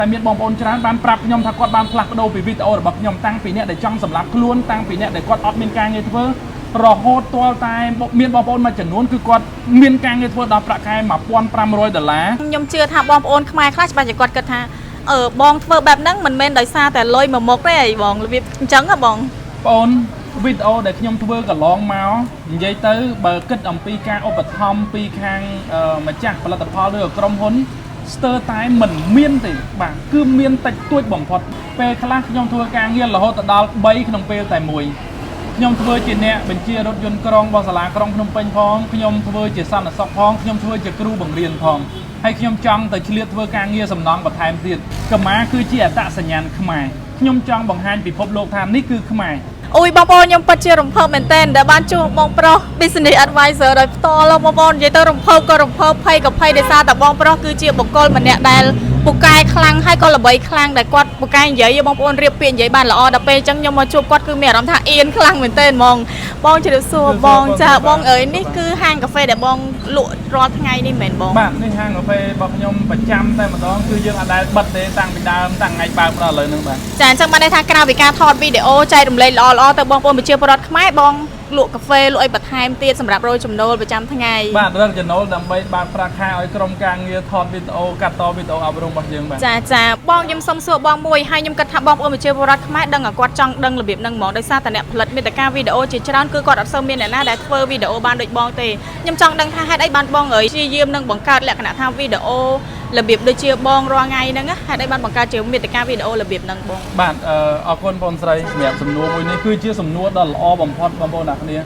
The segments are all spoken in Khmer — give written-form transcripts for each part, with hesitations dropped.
តែមានបងប្អូនច្រើនបានប្រាប់ខ្ញុំថាគាត់បានផ្លាស់ប្ដូរពីវីដេអូរបស់ខ្ញុំតាំងពីអ្នកដែលចង់សម្រាប់ខ្លួនតាំងពីអ្នកដែលគាត់អត់មានការងារធ្វើរហូតទាល់តែមានបងប្អូនមួយចំនួនគឺគាត់មានការងារធ្វើដល់ប្រាក់ខែ$1500ខ្ញុំជឿថាបងប្អូនខ្មែរខ្លះច្បាស់ជាគាត់គិតថាបងធ្វើបែបហ្នឹងមិនមែនដោយសារតែលុយមកមុខទេអីបងរបៀបអញ្ចឹងហ៎បងបងអូនវីដេអូដែលខ្ញុំធ្វើកន្លងមកនិយាយទៅបើគិតអំពីការឧបត្ថម្ភពីខាងម្ចាស់ផលិតផលឬក្រុមហ៊ុនស្ទើរតែមិនមានទេបាទគឺមានតិចតួចបំផុតពេលខ្លះខ្ញុំធ្វើការងាររហូតដល់3ក្នុងពេលតែមួយខ្ញុំធ្វើជាអ្នកបញ្ជារថយន្តក្រុងរបស់សាលាក្រុងភ្នំពេញផងខ្ញុំធ្វើជាសន្តិសុខផងខ្ញុំធ្វើជាគ្រូបង្រៀនផងហើយខ្ញុំចង់ទៅឆ្លៀតធ្វើការងារសំណងបន្ថែមទៀតកម្មាគឺជាអត្តសញ្ញាណខ្មែរខ្ញុំចង់បង្ហាញពិភពលោកថានេះគឺខ្មែរអូយបងប្អូនខ្ញុំពិតជារំភើបមែនទែនដែលបានជួបបងប្រុស Business Advisor ដោយផ្ទាល់បងប្អូននិយាយទៅរំភើបក៏រំភើបភ័យក៏ភ័យដោយសារតែបងប្រុសគឺជាបុគ្គលម្នាក់ដែលពូកែខ្លាំងហើយក៏ល្បីខ្លាំងដែលគាត់ពូកែនិយាយបងប្អូនរៀបពាក្យនិយាយបានល្អដល់ពេលអញ្ចឹងខ្ញុំមកជួបគាត់គឺមានអារម្មណ៍ថាអៀនខ្លាំងមែនទែនហ្មងបងជម្រាបសួរបងចាបងអើយនេះគឺហាងកាហ្វេដែលបងលក់រាល់ថ្ងៃនេះមែនបងបាទនេះហាងកាហ្វេរបស់ខ្ញុំប្រចាំតែម្ដងគឺយើងអត់ដែលបិទទេតាំងពីដើមតាំងថ្ងៃបើកដល់ឥឡូវហ្នឹងបាទចាអញ្ចឹងបានន័យថាក្រៅពីការថតវីដេអូចែករំលែកល្អៗទៅបងប្អូនប្រជាពលរដ្ឋខ្មែរបងលក់កាហ្វេលក់អីបន្ថែមទៀតសម្រាប់រយចំណូលប្រចាំថ្ងៃបាទរកចំណូលដើម្បីបើកប្រាក់ខែឲ្យក្រុមការងារថតវីដេអូកាត់តវីដេអូអប់រំរបស់យើងបាទចាបងខ្ញុំសុំសួរបងមួយហើយខ្ញុំគិតថាបងប្អូនប្រជាពលរដ្ឋខ្មែរដឹងឲ្យគាត់ចង់ដឹងរបៀបហ្នឹងហ្មងដោយសារតែអ្នកផលិតមាតិកាវីដេអូជាច្រើនគឺគាត់អត់សូវមានអ្នកណាដែលធ្វើវីដេអូបានដូចបងទេខ្ញុំចង់ដឹងថាហេតុអីបានបងព្យាយាមនឹងបង្កើតលក្ខណៈថាវីដេអូរបៀបដូចជាបងរាល់ថ្ងៃហ្នឹងហេតុអីបានបង្កើតជាមាតិកាវីដេអូរបៀបហ្នឹងបងបាទអរគុណបងស្រីសម្រាប់សំណួរមួយនេះគឺជាសំណួរដ៏ល្អបំផុតបងប្អូនអ្នកគ្ន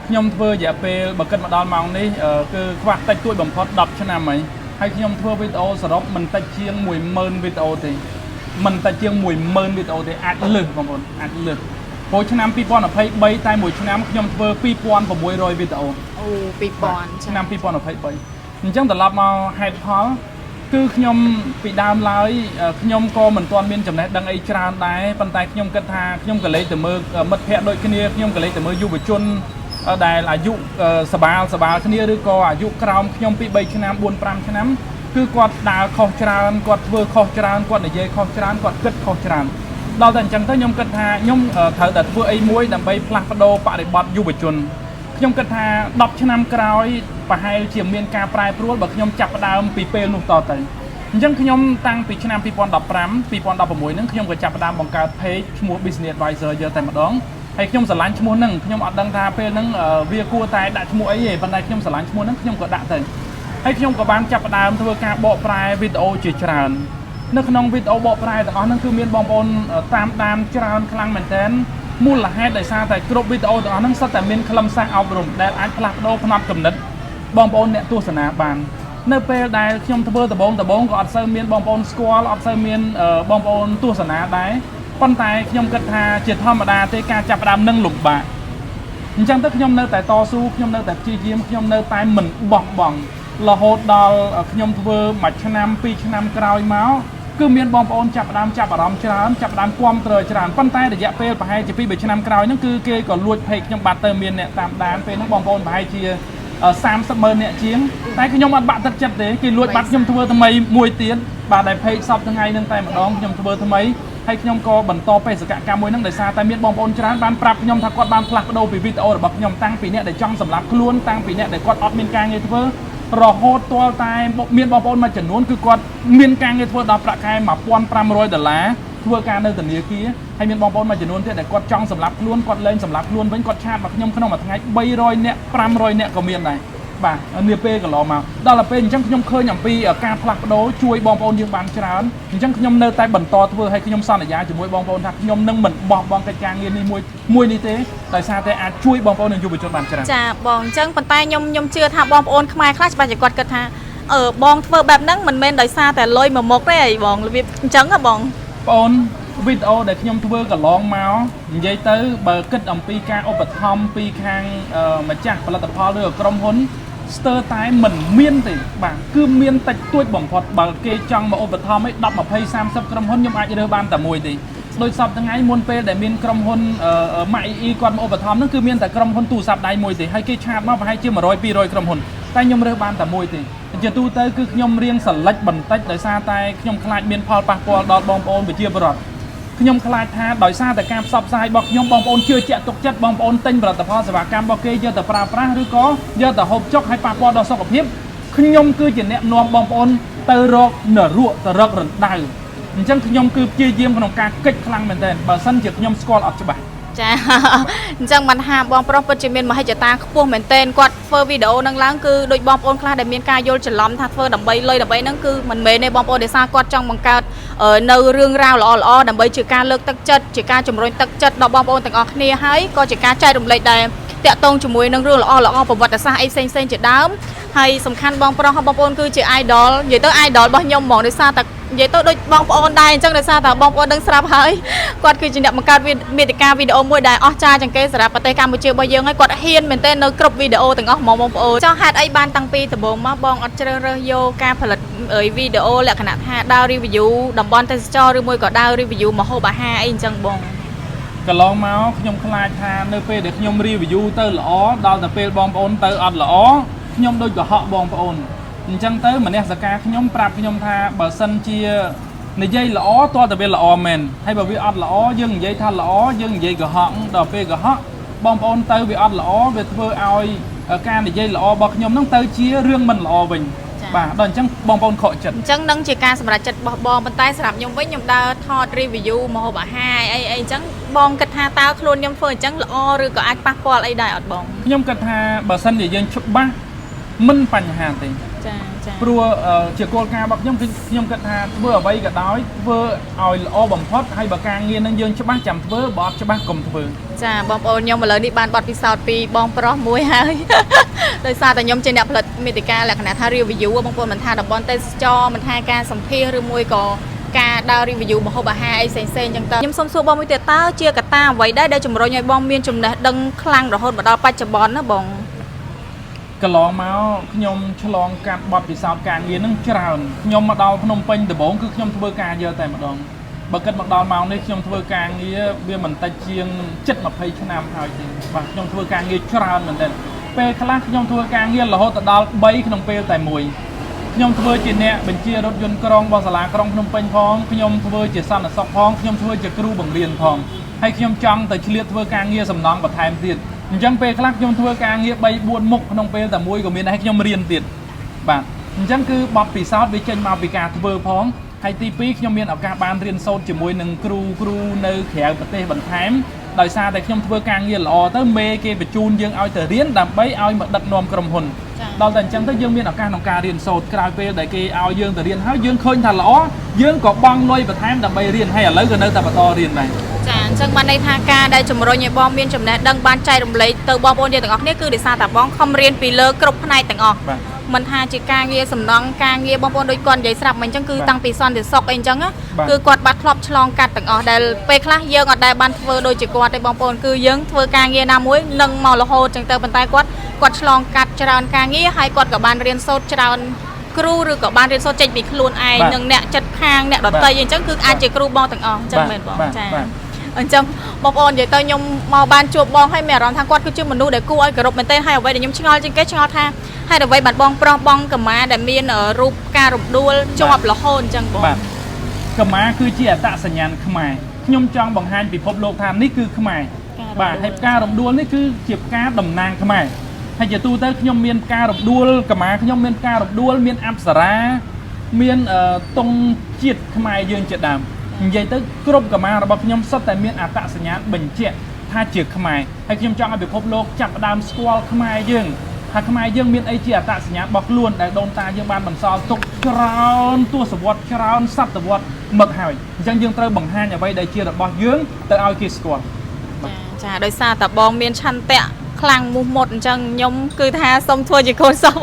ាខ្ញុំធ្វើរយៈពេលបើគិតមកដល់ម៉ោងនេះគឺខ្វះតិចតួចបំផុត10ឆ្នាំហើយខ្ញុំធ្វើវីដេអូសរុបមិនតិចជាង10000វីដេអូទេមិនតិចជាង10000វីដេអូទេអាចលើសបងប្អូនអាចលើសព្រោះឆ្នាំ2023តែមួយឆ្នាំខ្ញុំធ្វើ2600វីដេអូអូ2000ឆ្នាំ2023អញ្ចឹងត្រឡប់មកហេតុផលគឺខ្ញុំពីដើមឡើយខ្ញុំក៏មិនទាន់មានចំណេះដឹងអីច្រើនដែរប៉ុន្តែខ្ញុំគិតថាខ្ញុំក៏លេចទៅមើលមិត្តភ័ក្តិដូចគ្នាខ្ញុំក៏លេចទៅមើលយុវជនដែលអាយុសបាលគ្នាឬក៏អាយុក្រោមខ្ញុំពី3ឆ្នាំ4 5ឆ្នាំគឺគាត់ដើរខុសច្រើនគាត់ធ្វើខុសច្រើនគាត់និយាយខុសច្រើនគាត់គិតខុសច្រើនដល់តែអញ្ចឹងទៅខ្ញុំគិតថាខ្ញុំត្រូវតែធ្វើអីមួយដើម្បីផ្លាស់ប្ដូរបរិបទយុវជនខ្ញុំគិតថា10ឆ្នាំក្រោយប្រហែលជាមានការប្រែប្រួលបើខ្ញុំចាប់ផ្ដើមពីពេលនោះតទៅអញ្ចឹងខ្ញុំតាំងពីឆ្នាំ2015 2016ហ្នឹងខ្ញុំក៏ចាប់ផ្ដើមបង្កើត page ឈ្មោះ Business Advisor យកតែម្ដងហើយខ្ញុំស្រឡាញ់ឈ្មោះហ្នឹងខ្ញុំអត់ដឹងថាពេលហ្នឹងវាគួរតែដាក់ឈ្មោះអីទេប៉ុន្តែខ្ញុំស្រឡាញ់ឈ្មោះហ្នឹងខ្ញុំក៏ដាក់ទៅហើយខ្ញុំក៏បានចាប់ផ្ដើមធ្វើការបកប្រែវីដេអូជាច្រើននៅក្នុងវីដេអូបកប្រែទាំងអស់ហ្នឹងគឺមានបងប្អូនតាមដានច្រើនខ្លាំងមែនទែនមូលហេតុដោយសារតែគ្រប់វីដេអូទាំងអស់ហ្នឹងសុទ្ធតែមានខ្លឹមសារអប់រំដែលអាចផ្លាស់ប្ដូរផ្នត់គំនិតបងប្អូនអ្នកទស្សនាបាននៅពេលដែលខ្ញុំធ្វើដំបូងក៏អត់សូវមានបងប្អូនស្គាល់អត់សូវមានបងប្អូនទស្សនាដែរប៉ុន្តែខ្ញុំគិតថាជាធម្មតាទេការចាប់ផ្ដើមនឹងលំបាកអញ្ចឹងទៅខ្ញុំនៅតែតស៊ូខ្ញុំនៅតែព្យាយាមខ្ញុំនៅតែមិនបោះបង់រហូតដល់ខ្ញុំធ្វើមួយឆ្នាំ2ឆ្នាំក្រោយមកគឺមានបងប្អូនចាប់ផ្ដើមចាប់អារម្មណ៍ច្រើនចាប់ផ្ដើមគាំទ្រច្រើនប៉ុន្តែរយៈពេលប្រហែលជា2-3ឆ្នាំក្រោយហ្នឹងគឺគេក៏លួចពេកខ្ញុំបាត់ទៅមានអ្នកតាមដានពេលហ្នឹងបងប្អូនប្រហែលជា300000នាក់ជាងតែខ្ញុំអត់បាក់ទឹកចិត្តទេគេលួចបាត់ខ្ញុំធ្វើថ្មីមួយទៀតបាទដែលពេកសពថ្ងៃហ្នឹងតែម្ដងខ្ញុំធ្វើថ្មីហើយខ្ញុំក៏បន្តបេសកកម្មមួយហ្នឹងដោយសារតែមានបងប្អូនច្រើនបានប្រាប់ខ្ញុំថាគាត់បានផ្លាស់ប្ដូរពីវីដេអូរបស់ខ្ញុំតាំងពីអ្នកដែលចង់សម្រាប់ខ្លួនតាំងពីអ្នកដែលគាត់អត់មានការងារធ្វើរហូតទាល់តែមានបងប្អូនមួយចំនួនគឺគាត់មានការងារធ្វើដល់ប្រាក់ខែ$1500ធ្វើការនៅធនាគារហើយមានបងប្អូនមួយចំនួនទៀតដែលគាត់ចង់សម្រាប់ខ្លួនគាត់លែងសម្រាប់ខ្លួនវិញគាត់ឆាតមកខ្ញុំក្នុងមួយថ្ងៃ300នាក់500នាក់ក៏មានដែរបាទនាពេលកន្លងមកដល់ពេលអញ្ចឹងខ្ញុំឃើញអំពីការផ្លាស់ប្ដូរជួយបងប្អូនយើងបានច្រើនអញ្ចឹងខ្ញុំនៅតែបន្តធ្វើឲ្យខ្ញុំសន្យាជាមួយបងប្អូនថាខ្ញុំនឹងមិនបោះបង់កិច្ចការងារនេះមួយនេះទេដោយសារតែអាចជួយបងប្អូននិងយុវជនបានច្រើនចាបងអញ្ចឹងប៉ុន្តែខ្ញុំជឿថាបងប្អូនខ្មែរខ្លះច្បាស់ជាគាត់គិតថាបងធ្វើបែបហ្នឹងមិនមែនដោយសារតែលុយមកមុខទេអីបងរបៀបអញ្ចឹងហ៎បងបងវីដេអូដែលខ្ញុំធ្វើកន្លងមកនិយាយទៅបើគិតអំពីការឧបត្ថម្ភពីខាងម្ចាស់ផលិតផលឬក្រុមហ៊ុនស្ទើរតែមិនមានទេបាទគឺមានតិចតួចបំផុតបើគេចង់មកឧបត្ថម្ភឲ្យ10 20 30ក្រុមហ៊ុនខ្ញុំអាចរើសបានតែមួយទេដោយសពថ្ងៃមុនពេលដែលមានក្រុមហ៊ុនម៉ាក់អ៊ីគាត់មកឧបត្ថម្ភហ្នឹងគឺមានតែក្រុមហ៊ុនទូរស័ព្ទដៃមួយទេហើយគេឆាតមកប្រហែលជា100 200ក្រុមហ៊ុនតែខ្ញុំរើសបានតែមួយទេអ ជាទូទៅគឺខ្ញុំរៀងស្រឡិចបន្តិចដោយសារតែខ្ញុំខ្លាចមានផលប៉ះពាល់ដល់បងប្អូនប្រជាពលរដ្ឋខ្ញុំខ្លាចថាដោយសារតែការផ្សព្វផ្សាយរបស់ខ្ញុំបងប្អូនជឿជាក់ទុកចិត្តបងប្អូនទិញផលិតផលសេវាកម្មរបស់គេយកទៅប្រើប្រាស់ឬក៏យកទៅហូបចុកឲ្យប៉ះពាល់ដល់សុខភាពខ្ញុំគឺជាអ្នកនាំបងប្អូនទៅរកនរកទៅរករណ្ដៅអញ្ចឹងខ្ញុំគឺព្យាយាមក្នុងការកិច្ចខ្លាំងមែនទែនបើសិនជាខ្ញុំស្គាល់អត់ច្បាស់ចាអញ្ចឹងបានថាបងប្រុសពិតជាមានមហិច្ឆតាខ្ពស់មែនទែនគាត់ធ្វើវីដេអូនឹងឡើងគឺដូចបងប្អូនខ្លះដែលមានការយល់ច្រឡំថាធ្វើដើម្បីលុយដើម្បីហ្នឹងគឺមិនមែនទេបងប្អូនដែលសារគាត់ចង់បង្កើតនៅរឿងរ៉ាវល្អៗដើម្បីជាការលើកទឹកចិត្តជាការជំរុញទឹកចិត្តដល់បងប្អូនទាំងអស់គ្នាហើយក៏ជាការចែករំលែកដែរតាក់ទងជាមួយនឹងរឿងល្អៗប្រវត្តិសាស្ត្រអីផ្សេងៗជាដើមហើយសំខាន់បងប្រុសបងប្អូនគឺជា idol និយាយទៅ idol របស់ខ្ញុំហ្មងដោយសារតែនិយាយទៅដូចបងប្អូនដែរអញ្ចឹងដោយសារតែបងប្អូនដឹងស្រាប់ហើយគាត់គឺជាអ្នកបង្កើតមាតិកាវីដេអូមួយដែលអស្ចារ្យជាងគេសម្រាប់ប្រទេសកម្ពុជារបស់យើងហើយគាត់ហ៊ានមែនទែននៅគ្រប់វីដេអូទាំងអស់ហ្មងបងប្អូនចង់ហេតុអីបានតាំងពីដំបូងមកបងអត់ជ្រើសរើសយកការផលិតវីដេអូលក្ខណៈថាដើរ review តំបន់ទេសចរឬមួយក៏ដើរ review ម្ហូបអាហារអីអញ្ចឹងបងកន្លងមកខ្ញុំខ្លាចថានៅពេលដែលខ្ញុំ review ទៅល្អដល់តែពេលបងប្អូនទៅអត់ល្អខ្ញុំដូចកុហកបងប្អូនអញ្ចឹងទៅមនស្សការខ្ញុំប្រាប់ខ្ញុំថាបើសិនជានិយាយល្អតើតើវាល្អមែនហើយបើវាអត់ល្អយើងនិយាយថាល្អយើងនិយាយកុហកដល់ពេលកុហកបងប្អូនទៅវាអត់ល្អវាធ្វើឲ្យការនិយាយល្អរបស់ខ្ញុំនឹងទៅជារឿងមិនល្អវិញបាទដល់អញ្ចឹងបងប្អូនខកចិត្តអញ្ចឹងនឹងជាការសម្រេចចិត្តរបស់បងប៉ុន្តែសម្រាប់ខ្ញុំវិញខ្ញុំដើរថត review ម្ហូបអាហារអីអញ្ចឹងបងគិតថាតើខ្លួនខ្ញុំធ្វើអញ្ចឹងល្អឬក៏អាចប៉ះពាល់អីដែរអត់បងខ្ញុំគិតថាបើសិនជាយើងច្បាស់មិនបញ្ហាទេចាព្រោះជាគោលការណ៍របស់ខ្ញុំគឺខ្ញុំគិតថាធ្វើអ្វីក៏ដោយធ្វើឲ្យល្អបំផុតហើយបើការងារនឹងយើងច្បាស់ចាំធ្វើបើអត់ច្បាស់កុំធ្វើចាបងប្អូនខ្ញុំឥឡូវនេះបានបទពិសោធន៍ពីបងប្រុសមួយហើយដោយសារតែខ្ញុំជាអ្នកផលិតមាតិកាលក្ខណៈថា review បងប្អូនមិនថាតំបន់ទេសចរមិនថាការសម្ភាសឬមួយក៏ការដើរ review ម្ហូបអាហារអីផ្សេងៗអញ្ចឹងតើខ្ញុំសូមសួរបងមួយទៀតតើជាកត្តាអ្វីដែរដែលជំរុញឲ្យបងមានចំណេះដឹងខ្លាំងរហូតមកដល់បច្ចុប្បន្នណាបងកន្លងមកខ្ញុំឆ្លងកាត់បទពិសោធន៍ការងារនឹងច្រើនខ្ញុំមកដល់ភ្នំពេញដំបូងគឺខ្ញុំធ្វើការយកតែម្ដងបើគិតមកដល់ម៉ោងនេះខ្ញុំធ្វើការងារវាមិនតិចជាង7-20ឆ្នាំហើយទេបាទខ្ញុំធ្វើការងារច្រើនមែនទែនពេលខ្លះខ្ញុំធ្វើការងាររហូតដល់3ក្នុងពេលតែមួយខ្ញុំធ្វើជាអ្នកបញ្ជារថយន្តក្រុងរបស់សាលាក្រុងភ្នំពេញផងខ្ញុំធ្វើជាសន្តិសុខផងខ្ញុំធ្វើជាគ្រូបង្រៀនផងហើយខ្ញុំចង់ទៅឆ្លៀតធ្វើការងារសំណង់បន្ថែមទៀតអញ្ចឹងពេលខ្លះខ្ញុំធ្វើការងារ3-4មុខក្នុងពេលតែមួយក៏មានដែរខ្ញុំរៀនទៀតបាទអញ្ចឹងគឺបទពិសោធន៍វាចេញមកពីការធ្វើផងហើយទី2ខ្ញុំមានឱកាសបានរៀនសូត្រជាមួយនឹងគ្រូនៅក្រៅប្រទេសបន្ថែមដោយសារតែខ្ញុំធ្វើការងារល្អទៅមេគេបញ្ជូនយើងឲ្យទៅរៀនដើម្បីឲ្យមកដឹកនាំក្រុមហ៊ុនដល់តែអញ្ចឹងទៅយើងមានឱកាសក្នុងការរៀនសូត្រក្រោយពេលដែលគេឲ្យយើងទៅរៀនហើយយើងឃើញថាល្អយើងក៏បង់លុយបន្ថែមដើម្បីរៀនហើយឥឡូវក៏នៅតែបន្តរៀនដែរចាអញ្ចឹងបានន័យថាការដែលជំរុញឲ្យបងមានចំណេះដឹងបានចែករំលែកទៅបងប្អូនយើងទាំងអស់គ្នាគឺដោយសារតែបងខំរៀនពីលើគ្រប់ផ្នែកទាំងអស់មិនថាជាការងារសំណង់ការងារបងប្អូនដូចគាត់និយាយស្រាប់មិញអញ្ចឹងគឺតាំងពីសន្តិសុខអីអញ្ចឹងគឺគាត់បាត់ធ្លាប់ឆ្លងកាត់ទាំងអស់ដែលពេលខ្លះយើងអត់ដែលបានធ្វើដូចជាគាត់ទេបងប្អូនគឺយើងធ្វើការងារណាមួយនឹងមករហូតអញ្ចឹងទៅប៉ុន្តែគាត់ឆ្លងកាត់ច្រើនការងារហើយគាត់ក៏បានរៀនសូត្រច្រើនគ្រូឬក៏បានរៀនសូត្រចេញពីខ្លួនឯងនឹងអ្នកចិត្តខាងអ្នកដទៃអញ្ចឹងគឺអាចជាគ្រូបងទាំងអស់អញ្ចឹងមែនបងចាអញ្ចឹងបងប្អូននិយាយទៅខ្ញុំមកបានជួបបងហើយមានអារម្មណ៍ថាគាត់គឺជាមនុស្សដែលគួរឲ្យគោរពមែនទែនហើយអ្វីដែលខ្ញុំឆ្ងល់ជាងគេឆ្ងល់ថាហើយអ្វីបានបងប្រុសបងកម្មាដែលមានរូបការរំដួលជាប់រហូតអញ្ចឹងបងបាទកម្មាគឺជាអត្តសញ្ញាណខ្មែរខ្ញុំចង់បង្ហាញពិភពលោកថានេះគឺខ្មែរបាទហើយផ្ការរំដួលនេះគឺជាផ្កាតំណាងខ្មែរហើយជាទូទៅខ្ញុំមានផ្ការំដួលកម្មាខ្ញុំមានផ្ការំដួលមានអប្សរាមានតុងជាតិខ្មែរយើងជាដើមនិយាយទៅគ្រប់កម្មារបស់ខ្ញុំសុទ្ធតែមានអត្តសញ្ញាណបញ្ជាក់ថាជាខ្មែរហើយខ្ញុំចង់ឲ្យពិភពលោកចាប់ផ្ដើមស្គាល់ខ្មែរយើងថាខ្មែរយើងមានអីជាអត្តសញ្ញាណរបស់ខ្លួនដែលដូនតាយើងបានបន្សល់ទុកច្រើនទសវត្សរ៍ច្រើនសតវត្សរ៍មកហើយអញ្ចឹងយើងត្រូវបង្ហាញអ្វីដែលជារបស់យើងទៅឲ្យគេស្គាល់ចាដោយសារតែបងមានឆន្ទៈខ្លាំងមុះមុតអញ្ចឹងខ្ញុំគឺថាសូមធ្វើជាកូនសិស្ស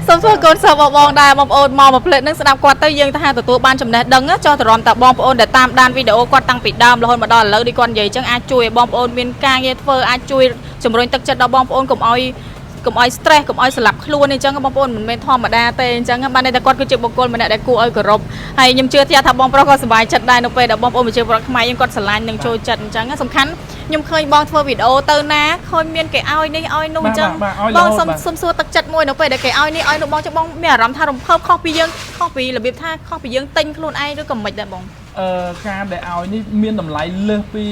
សូមធ្វើកូនសិស្សបងដែរបងប្អូនមកផ្លេតនឹងស្ដាប់គាត់ទៅយើងថាទទួលបានចំណេះដឹងចោះតរំតាបងប្អូនដែលតាមដានវីដេអូគាត់តាំងពីដើមរហូតមកដល់ឥឡូវដូចគាត់និយាយអញ្ចឹងអាចជួយឲ្យបងប្អូនមានការងារធ្វើអាចជួយជំរុញទឹកចិត្តដល់បងប្អូនកុំឲ្យ stress កុំឲ្យស្លាប់ខ្លួនអញ្ចឹងបងប្អូនមិនមែនធម្មតាទេអញ្ចឹងបានតែគាត់គឺជាបុគ្គលម្នាក់ដែលគួរឲ្យគោរពហើយខ្ញុំជឿថាបងប្រុសក៏សប្បាយចិត្តដែរនៅពេលដែលបងប្អូនប្រជាពលរដ្ឋខ្មែរយើងគាត់ស្រឡាញ់និងចូលចិត្តអញ្ចឹងសំខាន់ ខ្ញុំឃើញបងធ្វើវីដេអូទៅណាឃើញមានគេឲ្យនេះឲ្យនោះអញ្ចឹងបងសុំសួរទឹកចិត្តមួយនៅពេលដែលគេឲ្យនេះឲ្យនោះបងចឹងបងមានអារម្មណ៍ថារំភើបខុសពីយើងខុសពីរបៀបថាខុសពីយើងទិញខ្លួនឯងឬក៏មិនដែរបងការដែលឲ្យនេះមានតម្លៃលើសពី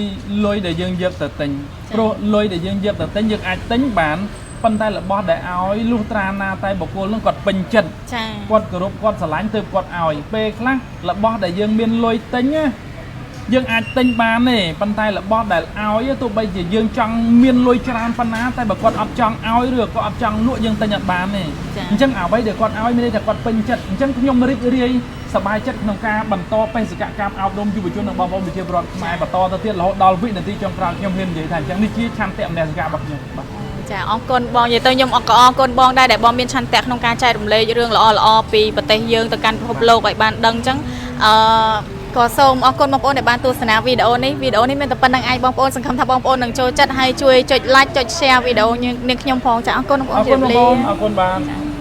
លុយដែលយើងយកទៅទិញព្រោះលុយដែលយើងយកទៅទិញយើងអាចទិញបានប៉ុន្តែរបស់ដែលឲ្យលុះត្រាណាតែបុគ្គលនឹងគាត់ពេញចិត្តចាគាត់គោរពគាត់ស្រឡាញ់ទើបគាត់ឲ្យពេលខ្លះរបស់ដែលយើងមានលុយទិញណាយើងអាចទិញបានទេប៉ុន្តែរបស់ដែលឲ្យទោះបីជាយើងចង់មានលុយច្រើនប៉ុណ្ណាតែបើគាត់អត់ចង់ឲ្យឬក៏គាត់អត់ចង់លក់យើងទិញអត់បានទេអញ្ចឹងអ្វីដែលគាត់ឲ្យមានន័យថាគាត់ពេញចិត្តអញ្ចឹងខ្ញុំរីករាយសប្បាយចិត្តក្នុងការបន្តបេសកកម្មអប់រំយុវជននិងបងប្អូនប្រជាពលរដ្ឋខ្មែរបន្តទៅទៀតរហូតដល់វិនាទីចុងក្រោយខ្ញុំហ៊ាននិយាយថាអញ្ចឹងនេះជាឆន្ទៈមនសិការរបស់ខ្ញុំបាទចាអរគុណបងនិយាយទៅខ្ញុំអរគុណបងដែរដែលបងមានឆន្ទៈក្នុងការចែករំលែករឿងល្អៗពីប្រទេសយើងទៅកាន់ពិភពលោកឲ្យបានដឹងអញ្ចឹងក៏សូមអរគុណបងប្អូនដែលបានទស្សនាវីដេអូនេះមានតែប៉ុណ្្នឹងឯងបងប្អូនសង្ឃឹមថាបងប្អូននឹងចូលចិត្តហើយជួយចុច like ចុច share វីដេអូនាងខ្ញុំផងចាអរគុណបងប្អូនអរគុណបាទ